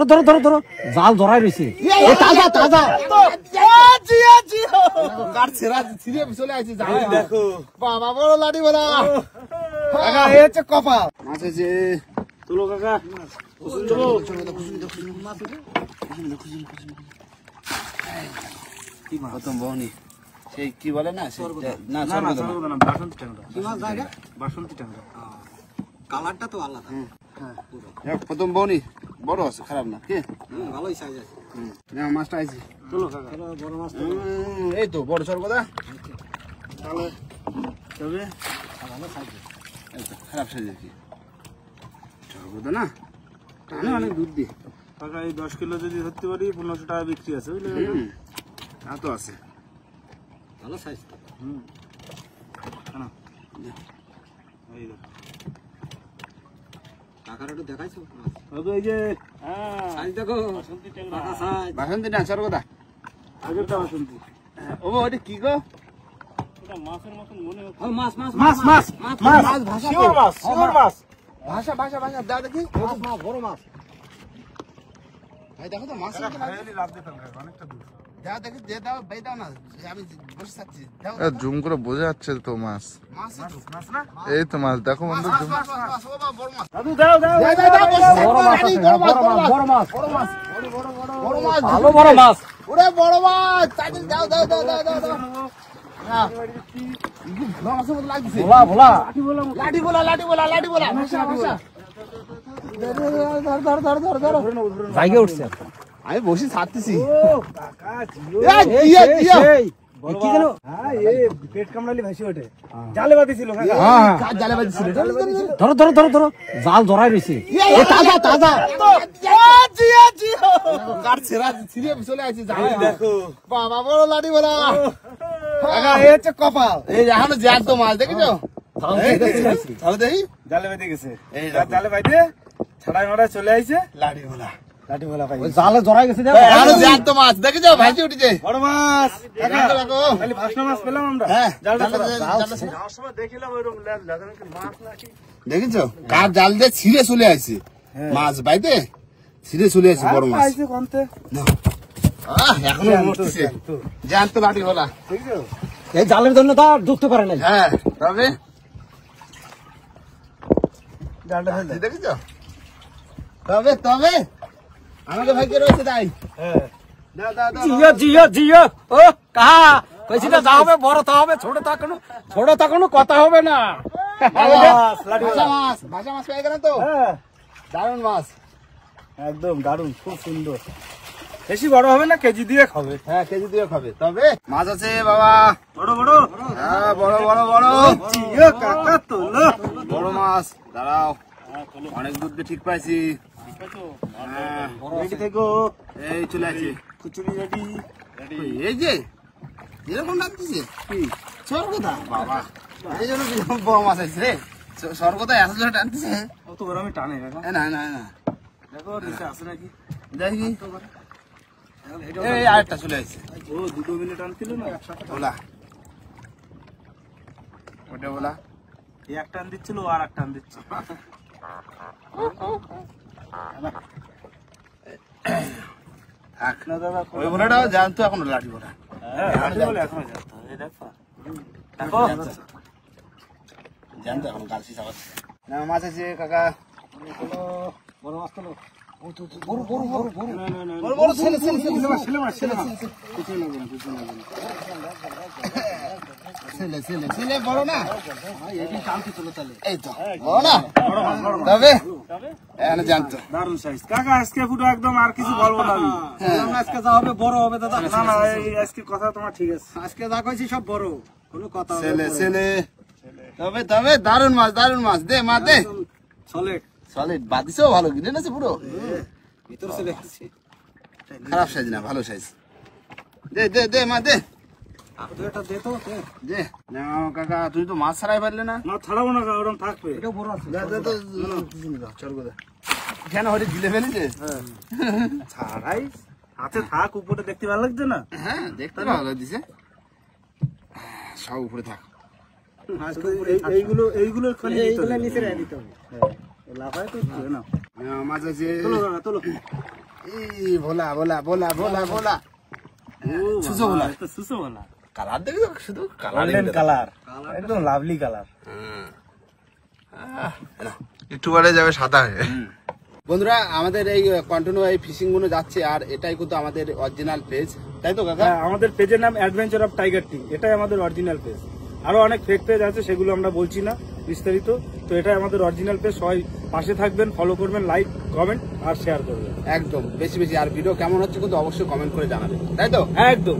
ধরো ধরো ধরো জাল ধরাই রয়েছে তাজা তাজা দেখো বাবা বড় লাঠি বলা কপাল মাছ আছে তুলো কাকা প্রথম বহনি সেই কি বলে না না বাসন্তী ট্যাংরা কালারটা তো আলাদা প্রথম বহনি বড় আছে খারাপ না কি ভালোই সাইজ আছে মাছটা আইছি তুলো কাকা বড় মাছ এই তো বড় সরগোদা তাহলে তবে ভালো সাইজ এই তো খারাপ সাইজ কি সরগোদা না টানে অনেক দুধ দিয়ে কাকা এই 10 কিলো যদি ধরতে পারি 1500 টাকা বিক্রি আছে বুঝলে তা তো আছে ভালো সাইজ না এই দেখো টাকাটা একটু দেখাইছো তবে এই যে সাইজ দেখো বাসন্তী ট্যাংরা টাকা সাইজ বাসন্তী না সরগোদা আগেরটা বাসন্তী ও ওটা কি গো ওটা মাছের মতন মনে হচ্ছে মাছ মাছ মাছ মাছ মাছ ভাষা শিওর মাছ শিওর মাছ ভাষা ভাষা ভাষা দাও দেখি মাছ মাছ বড় মাছ ভাই দেখো তো মাছ লাভ দিতাম অনেকটা দূর দাও দেখি দিয়ে দাও ভাই দাও না আমি বসে থাকছি দাও জুম করে বোঝা যাচ্ছে তো মাছ মাছ মাছ না এই তো মাছ দেখো বন্ধু জুম বড় মাছ দাদু দাও দাও বড় মাছ আছে বড় মাছ বড় মাছ বড় মাছ ভালো বড় মাছ ওরে বড় মাছ তাড়াতাড়ি দাও দাও দাও দাও দাও দাও হ্যাঁ বড় মাছের মতো লাগছে ভোলা ভোলা লাঠি বলা লাঠি বলা লাঠি বলা ভাষা ভাষা ধর ধর ধর ধর ধর জায়গা উঠছে আমি বসে ছাড়তেছি কাকা জিও কি জানো হ্যাঁ এই পেট কামড়ালি ভাসি ওঠে জালে বাঁধিছিল কাকা কাজ জালে বাজি ছিল ধরো ধরো ধরো ধরো জাল ধরাই রয়েছে তাজা তাজা কার ছেড়া ছিড়ে চলে আসছে জালে দেখো বাবা বড় লাঠি বলা এই হচ্ছে কপাল এই এখনো জ্যান্ত মাছ দেখেছো তাহলে দেখি জালে বেঁধে গেছে এই জালে বাইতে ছাড়াই মারাই চলে আইছে লাঠি বলা লাঠি বলা পাই ওই জালে ধরাই গেছে এখনো জ্যান্ত মাছ দেখেছো ভাসি উঠেছে বড় মাছ রাখো, রাখো। খালি ভাসনা মাছ পেলাম আমরা হ্যাঁ, জালটা জালটা ছাড়া। জালটা ছাড়া। যাওয়ার সময় দেখিলাম ওইরকম মাছ নাকি দেখেছো কার জাল দিয়ে ছিঁড়ে চলে আসছে মাছ বাইতে ছিঁড়ে চলে আসছে বড় মাছ আইছে কোনতে এখনো মরতেছে জ্যান্ত লাঠি বলা দেখছো এই জালের জন্য তো আর ঢুকতে পারে নাই হ্যাঁ তবে জালটা ফেলে দেখেছো তবে তবে আমাদের ভাগ্যে রয়েছে তাই হ্যাঁ দাও দাও দাও জিও জিও জিও ও কাহা কইছি না যা হবে বড় তা হবে ছোট তা কোনো কথা হবে না মাছ লাঠি ভাষা মাছ ভাষা মাছ পেয়ে গেলেন তো হ্যাঁ দারুণ মাছ একদম দারুণ খুব সুন্দর বেশি বড় হবে না কেজি দিয়ে খাবে হ্যাঁ কেজি দিয়ে খাবে তবে মাছ আছে বাবা বড় বড় হ্যাঁ বড় বড় বড় জিও কাকা তোলো বড় মাছ দাঁড়াও অনেক দুধ দিয়ে ঠিক পাইছি হ্যাঁ রেডি থেকো এই চলে আসি কুচুরি রেডি এই যে এরকম লাগতেছে কি সর্বদা বাবা এই জন্য বিরাম বড় মাছ আছে রে সর্বদা এত জোরে টানতেছে অত গরমে টানে কাকা না না না দেখো নিচে আছে নাকি দেখি এই আরেকটা চলে আসছে ও 2 মিনিট টানছিল না একসাথে ওলা ওটা ওলা এই এক টান দিচ্ছিল আর এক টান দিচ্ছে থাক না দাদা ওই ওলাটাও জানতো এখন লাঠি ওলা হ্যাঁ লাঠি বলে এখনো জানতো এই দেখো দেখো জানতো এখন গালসি চাবাচ্ছে না মাছ আছে কাকা বড় মাছ তো বড় বড় ছেলে ছেলে ছেলে ছেলে ছেলে ছেলে বড় না এই তো বড় না তবে এখানে জানতো দারুণ সাইজ কাকা আজকে পুরো একদম আর কিছু বলবো না আমি আজকে যা হবে বড় হবে দাদা না না এই আজকে কথা তোমার ঠিক আছে আজকে যা কইছি সব বড় কোনো কথা হবে ছেলে ছেলে তবে তবে দারুণ মাছ দে মা দে চলে সলিড বাদিছেও ভালো কিনে আছে পুরো ভিতর চলে আসছে খারাপ সাইজ না ভালো সাইজ দে দে দে মা দে এটা দে তো দে না কাকা তুই তো মাছ ছাড়াই পারলে না না ছাড়াবো না কাকা ওরকম থাকবে এটা বড় আছে দে দে তো চল দে কেন হরে গিলে ফেলেছে ছাড়াই হাতে থাক উপরে দেখতে ভালো লাগছে না হ্যাঁ দেখতে ভালো দিছে সব উপরে থাক আজকে এইগুলো খালি এইগুলা নিচে রেখে দিতে হবে লাফায় তো না মাছ আছে তোলো কাকা তোলো এই ভোলা ভোলা ভোলা ভোলা ভোলা সুসো ভোলা তো সুসো বলা কালার দেখি শুধু কালার গোল্ডেন কালার একদম লাভলি কালার। একটু পরে যাবে সাদা হয়ে। বন্ধুরা আমাদের এই কন্টিনিউ এই ফিশিং গুলো যাচ্ছে আর এটাই কিন্তু আমাদের অরিজিনাল পেজ, তাই তো কাকা? হ্যাঁ, আমাদের পেজের নাম অ্যাডভেঞ্চার অফ টাইগার টিম, এটাই আমাদের অরিজিনাল পেজ। আরো অনেক ফেক পেজ আছে, সেগুলো আমরা বলছি না বিস্তারিত। তো এটাই আমাদের অরিজিনাল পেজ, সবাই পাশে থাকবেন, ফলো করবেন, লাইক কমেন্ট আর শেয়ার করবেন। একদম বেশি বেশি। আর ভিডিও কেমন হচ্ছে কিন্তু অবশ্যই কমেন্ট করে জানাবেন, তাই তো? একদম।